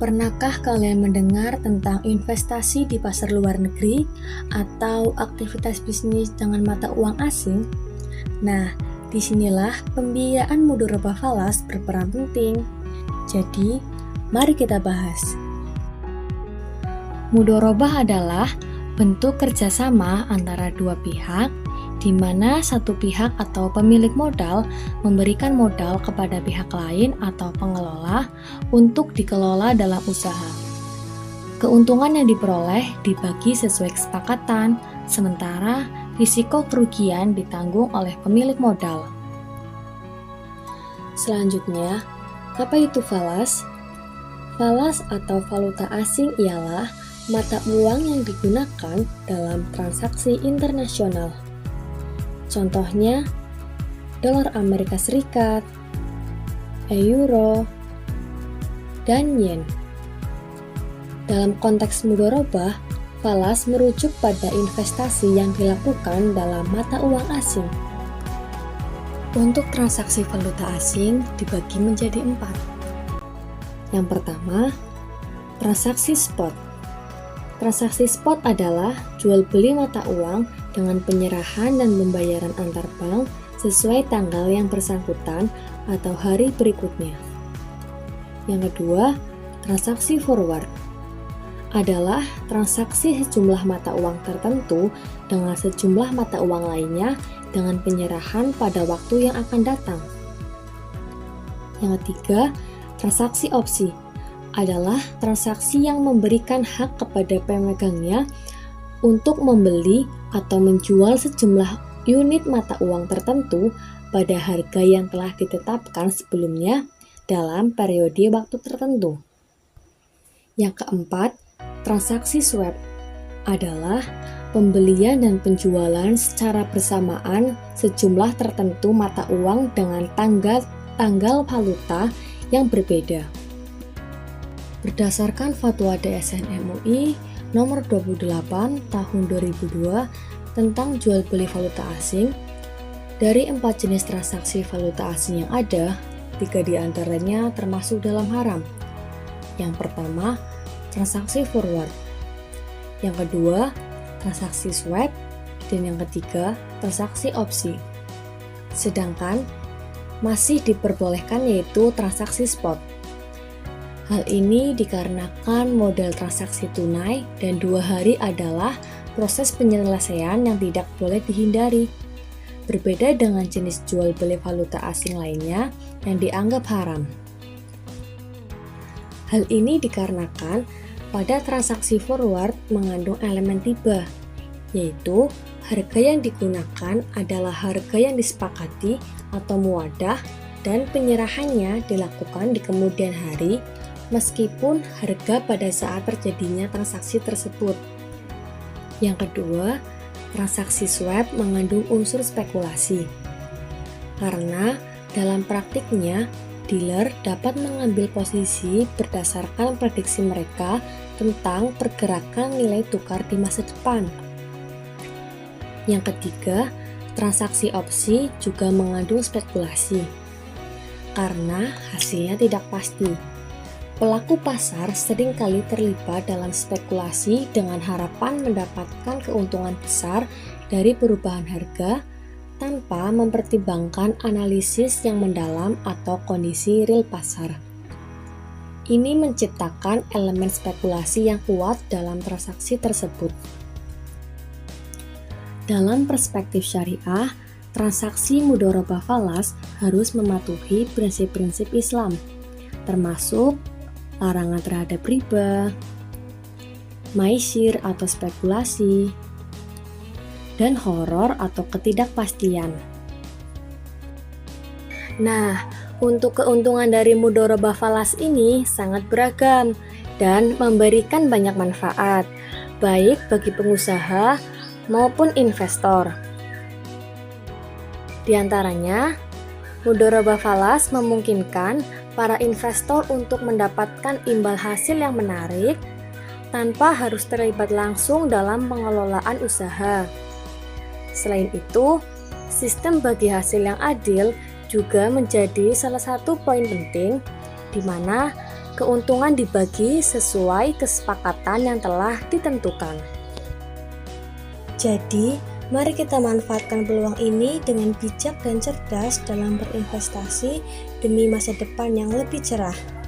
Pernahkah kalian mendengar tentang investasi di pasar luar negeri atau aktivitas bisnis dengan mata uang asing? Nah, disinilah pembiayaan mudharabah falas berperan penting. Jadi, mari kita bahas. Mudharabah adalah bentuk kerjasama antara dua pihak di mana satu pihak atau pemilik modal memberikan modal kepada pihak lain atau pengelola untuk dikelola dalam usaha. Keuntungan yang diperoleh dibagi sesuai kesepakatan, sementara risiko kerugian ditanggung oleh pemilik modal. Selanjutnya, apa itu falas? Falas atau valuta asing ialah mata uang yang digunakan dalam transaksi internasional. Contohnya, dolar Amerika Serikat, euro, dan yen. Dalam konteks mudharabah, falas merujuk pada investasi yang dilakukan dalam mata uang asing. Untuk transaksi valuta asing dibagi menjadi 4. Yang pertama, transaksi spot. Transaksi spot adalah jual beli mata uang dengan penyerahan dan pembayaran antar bank sesuai tanggal yang bersangkutan atau hari berikutnya. Yang kedua, transaksi forward adalah transaksi sejumlah mata uang tertentu dengan sejumlah mata uang lainnya dengan penyerahan pada waktu yang akan datang. Yang ketiga, transaksi opsi adalah transaksi yang memberikan hak kepada pemegangnya untuk membeli atau menjual sejumlah unit mata uang tertentu pada harga yang telah ditetapkan sebelumnya dalam periode waktu tertentu. Yang keempat, transaksi swap adalah pembelian dan penjualan secara bersamaan sejumlah tertentu mata uang dengan tanggal valuta yang berbeda. Berdasarkan Fatwa DSN MUI nomor 28 tahun 2002 tentang jual beli valuta asing, dari 4 jenis transaksi valuta asing yang ada, 3 diantaranya termasuk dalam haram. Yang pertama, transaksi forward. Yang kedua, transaksi swap. Dan yang ketiga, transaksi opsi. Sedangkan masih diperbolehkan yaitu transaksi spot. Hal ini dikarenakan modal transaksi tunai dan 2 hari adalah proses penyelesaian yang tidak boleh dihindari. Berbeda dengan jenis jual beli valuta asing lainnya yang dianggap haram. Hal ini dikarenakan pada transaksi forward mengandung elemen riba, yaitu harga yang digunakan adalah harga yang disepakati atau muwadah dan penyerahannya dilakukan di kemudian hari meskipun harga pada saat terjadinya transaksi tersebut. Yang kedua, transaksi swap mengandung unsur spekulasi. Karena dalam praktiknya, dealer dapat mengambil posisi berdasarkan prediksi mereka tentang pergerakan nilai tukar di masa depan. Yang ketiga, transaksi opsi juga mengandung spekulasi. Karena hasilnya tidak pasti. Pelaku pasar seringkali terlibat dalam spekulasi dengan harapan mendapatkan keuntungan besar dari perubahan harga tanpa mempertimbangkan analisis yang mendalam atau kondisi real pasar. Ini menciptakan elemen spekulasi yang kuat dalam transaksi tersebut. Dalam perspektif syariah, transaksi mudharabah falas harus mematuhi prinsip-prinsip Islam, termasuk larangan terhadap riba, maisir atau spekulasi, dan horor atau ketidakpastian. Nah, untuk keuntungan dari mudharabah falas ini sangat beragam dan memberikan banyak manfaat, baik bagi pengusaha maupun investor. Di antaranya, mudharabah falas memungkinkan para investor untuk mendapatkan imbal hasil yang menarik tanpa harus terlibat langsung dalam pengelolaan usaha. Selain itu, sistem bagi hasil yang adil juga menjadi salah satu poin penting di mana Keuntungan dibagi sesuai kesepakatan yang telah ditentukan. Jadi, mari kita manfaatkan peluang ini dengan bijak dan cerdas dalam berinvestasi demi masa depan yang lebih cerah.